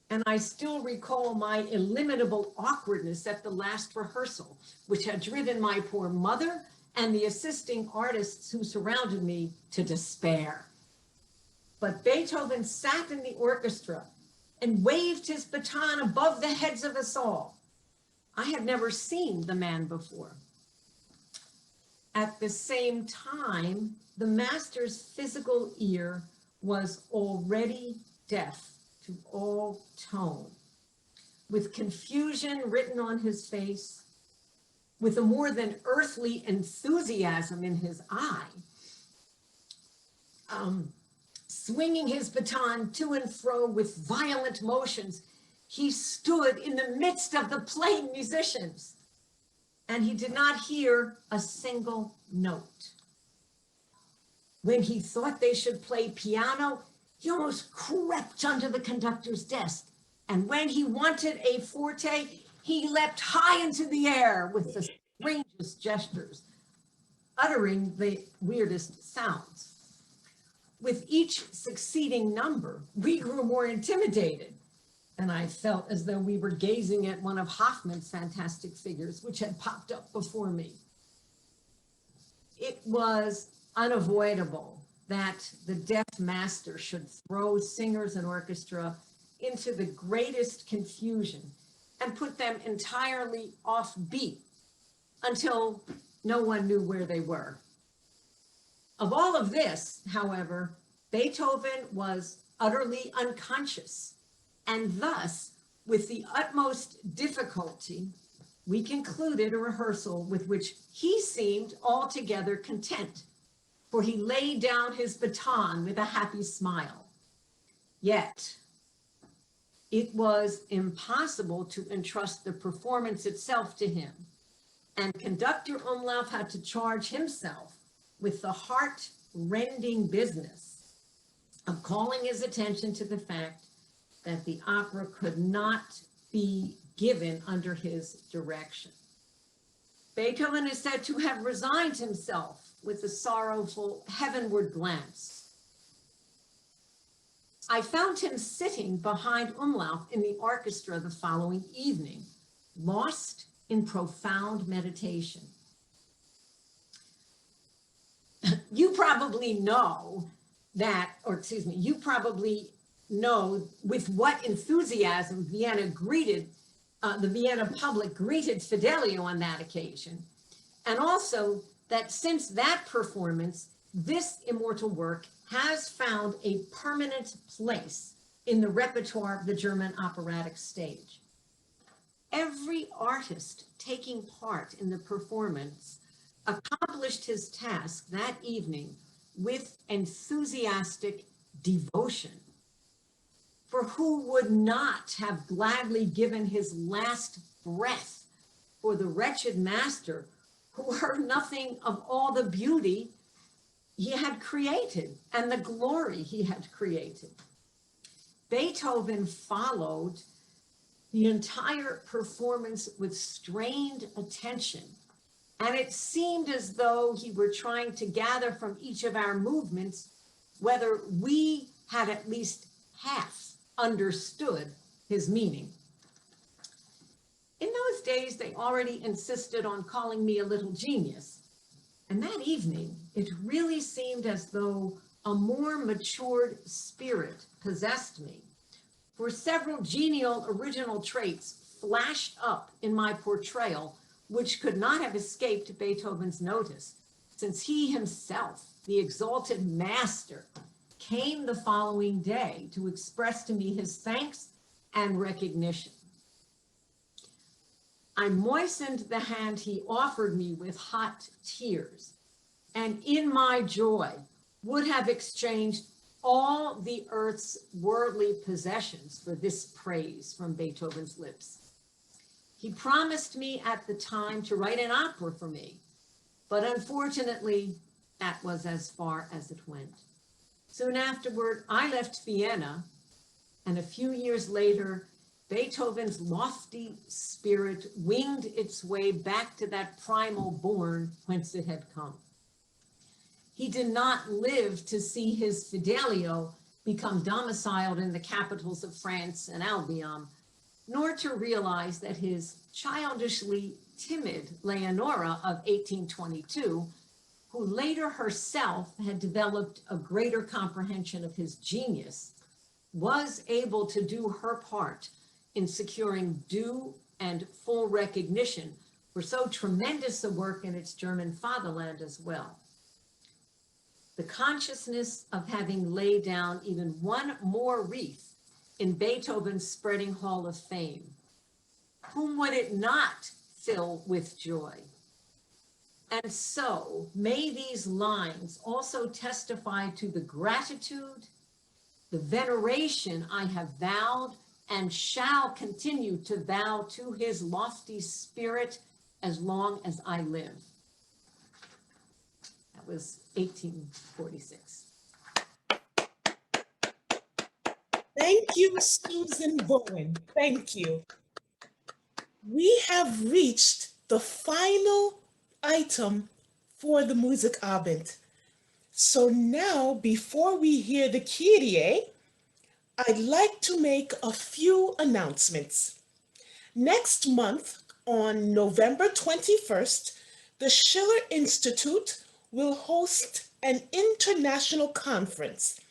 and I still recall my illimitable awkwardness at the last rehearsal, which had driven my poor mother and the assisting artists who surrounded me to despair. But Beethoven sat in the orchestra and waved his baton above the heads of us all. I had never seen the man before. At the same time, the master's physical ear was already deaf to all tone. With confusion written on his face, with a more than earthly enthusiasm in his eye, swinging his baton to and fro with violent motions, he stood in the midst of the playing musicians, and he did not hear a single note. When he thought they should play piano, he almost crept under the conductor's desk, and when he wanted a forte, he leapt high into the air with the strangest gestures, uttering the weirdest sounds. With each succeeding number, we grew more intimidated, and I felt as though we were gazing at one of Hoffman's fantastic figures, which had popped up before me. It was unavoidable that the deaf master should throw singers and orchestra into the greatest confusion and put them entirely off beat until no one knew where they were. Of all of this, however, Beethoven was utterly unconscious, and thus, with the utmost difficulty, we concluded a rehearsal with which he seemed altogether content, for he laid down his baton with a happy smile. Yet, it was impossible to entrust the performance itself to him, and conductor Umlauf had to charge himself with the heart-rending business of calling his attention to the fact that the opera could not be given under his direction. Beethoven is said to have resigned himself with a sorrowful heavenward glance. I found him sitting behind Umlauf in the orchestra the following evening, lost in profound meditation. You probably know that, or excuse me, you probably know with what enthusiasm Vienna greeted, the Vienna public greeted Fidelio on that occasion. And also that since that performance, this immortal work has found a permanent place in the repertoire of the German operatic stage. Every artist taking part in the performance accomplished his task that evening with enthusiastic devotion. For who would not have gladly given his last breath for the wretched master who heard nothing of all the beauty he had created and the glory he had created? Beethoven followed the entire performance with strained attention, and it seemed as though he were trying to gather from each of our movements whether we had at least half understood his meaning. In those days, they already insisted on calling me a little genius. And that evening, it really seemed as though a more matured spirit possessed me, for several genial original traits flashed up in my portrayal, which could not have escaped Beethoven's notice, since he himself, the exalted master, came the following day to express to me his thanks and recognition. I moistened the hand he offered me with hot tears, and in my joy would have exchanged all the earth's worldly possessions for this praise from Beethoven's lips. He promised me at the time to write an opera for me, but unfortunately, that was as far as it went. Soon afterward, I left Vienna, and a few years later, Beethoven's lofty spirit winged its way back to that primal bourne whence it had come. He did not live to see his Fidelio become domiciled in the capitals of France and Albion, nor to realize that his childishly timid Leonora of 1822, who later herself had developed a greater comprehension of his genius, was able to do her part in securing due and full recognition for so tremendous a work in its German fatherland as well. The consciousness of having laid down even one more wreath in Beethoven's spreading hall of fame, whom would it not fill with joy? And so may these lines also testify to the gratitude, the veneration I have vowed and shall continue to vow to his lofty spirit as long as I live. That was 1846. Thank you, Susan Bowen. Thank you. We have reached the final item for the Musikabend. So now, before we hear the Kyrie, I'd like to make a few announcements. Next month, on November 21st, the Schiller Institute will host an international conference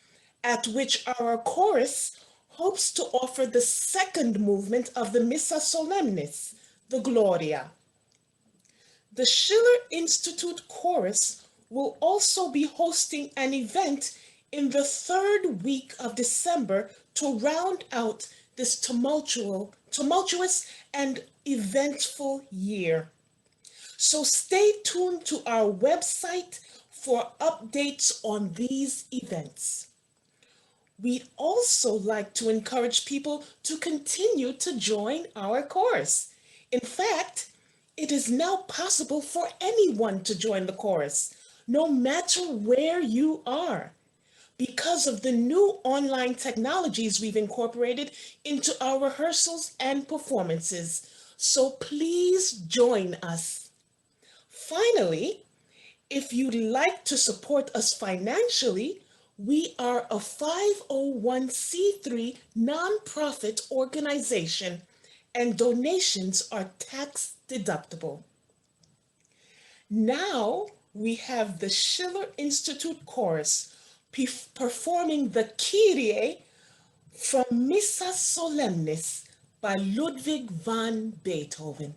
at which our chorus hopes to offer the second movement of the Missa Solemnis, the Gloria. The Schiller Institute Chorus will also be hosting an event in the third week of December to round out this tumultuous and eventful year. So stay tuned to our website for updates on these events. We'd also like to encourage people to continue to join our chorus. In fact, it is now possible for anyone to join the chorus, no matter where you are, because of the new online technologies we've incorporated into our rehearsals and performances. So please join us. Finally, if you'd like to support us financially, we are a 501c3 nonprofit organization, and donations are tax deductible. Now we have the Schiller Institute Chorus performing the Kyrie from Missa Solemnis by Ludwig van Beethoven.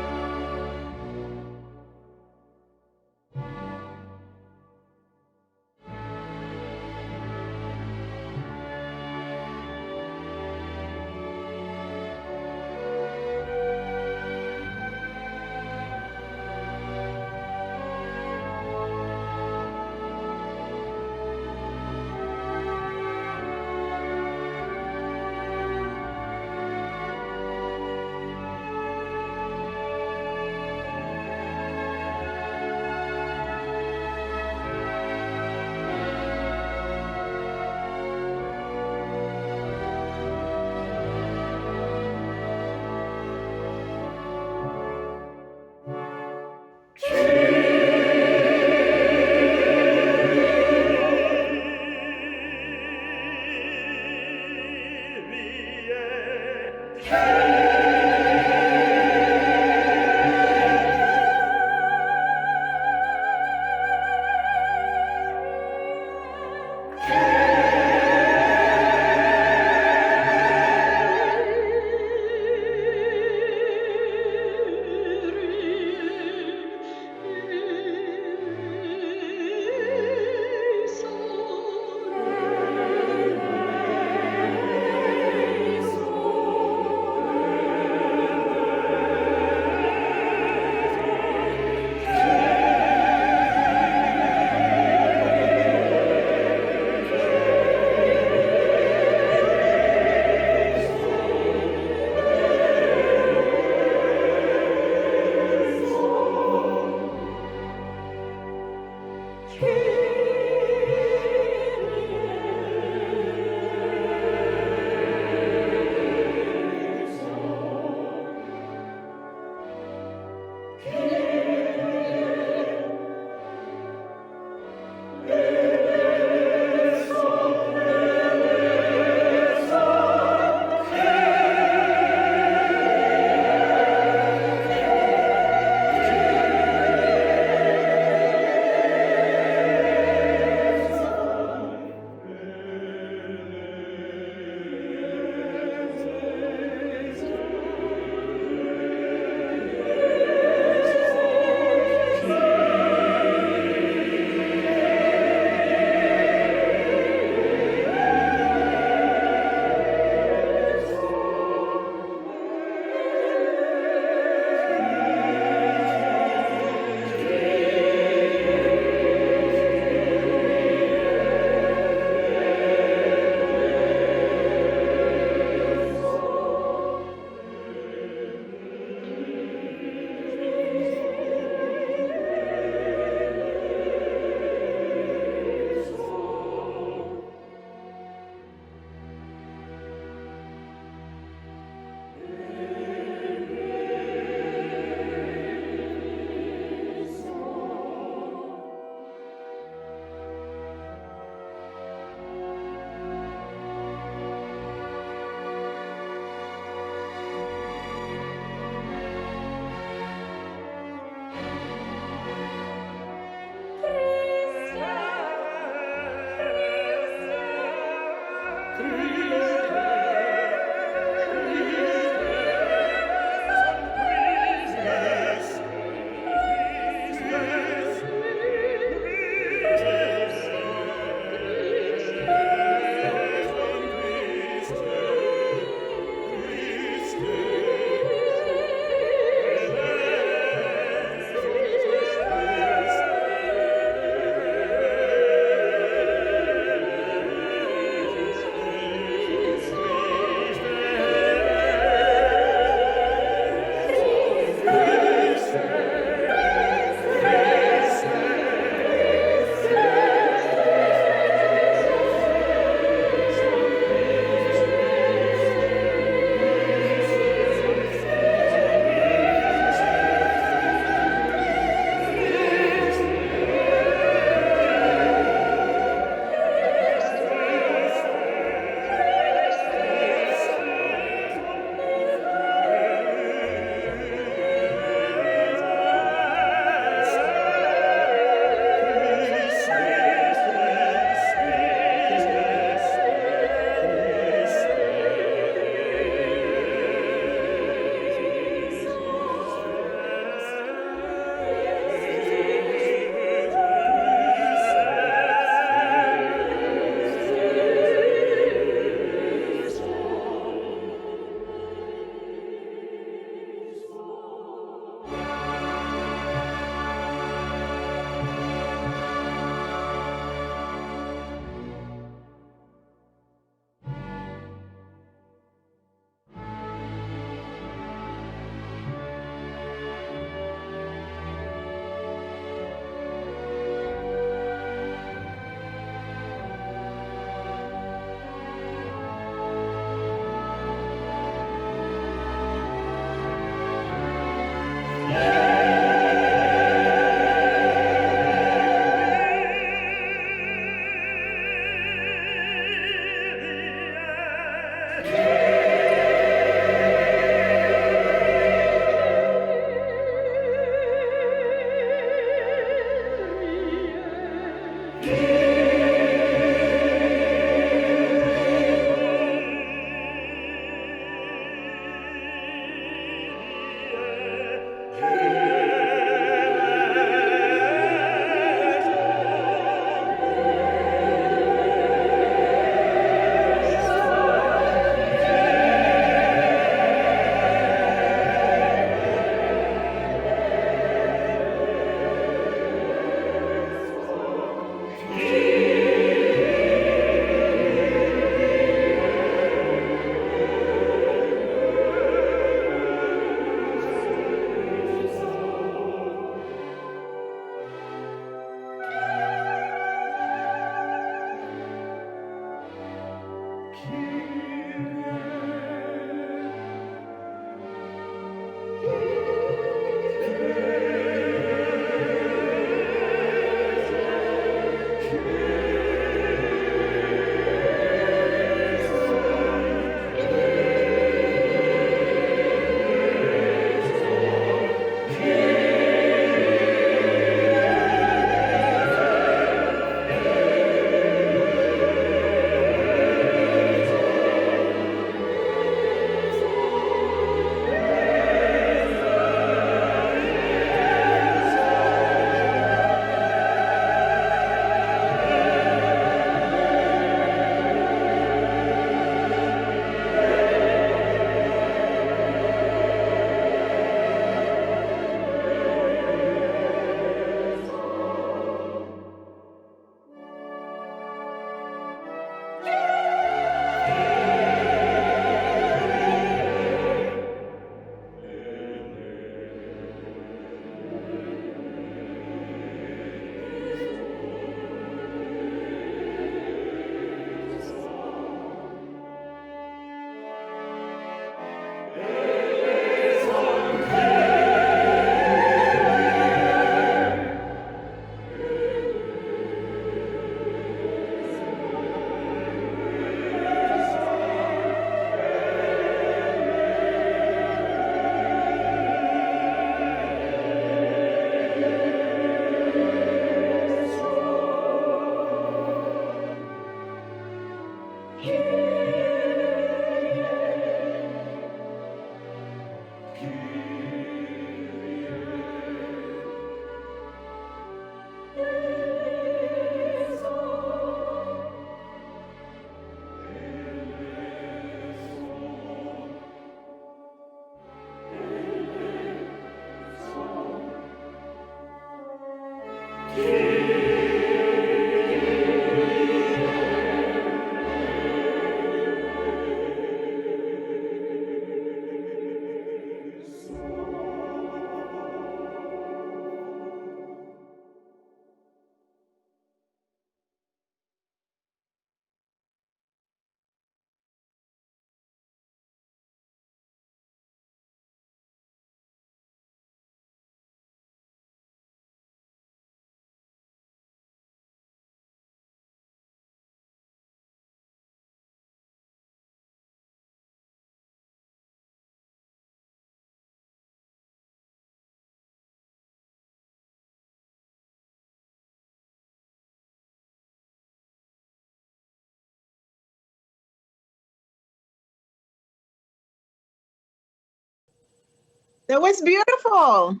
That was beautiful.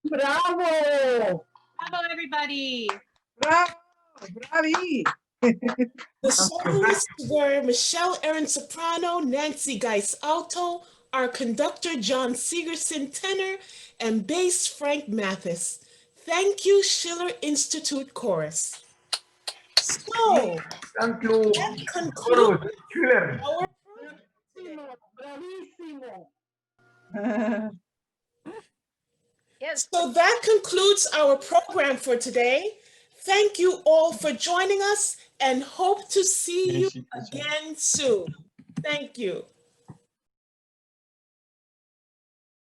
Bravo! Bravo, everybody. Bravo, bravi. The soloists were Michelle Erin soprano, Nancy Guice alto, our conductor John Segerson tenor, and bass Frank Mathis. Thank you, Schiller Institute Chorus. So, Thank you. that concludes Schiller. our Bravissimo. Yes. So that concludes our program for today. Thank you all for joining us and hope to see you again soon. Thank you.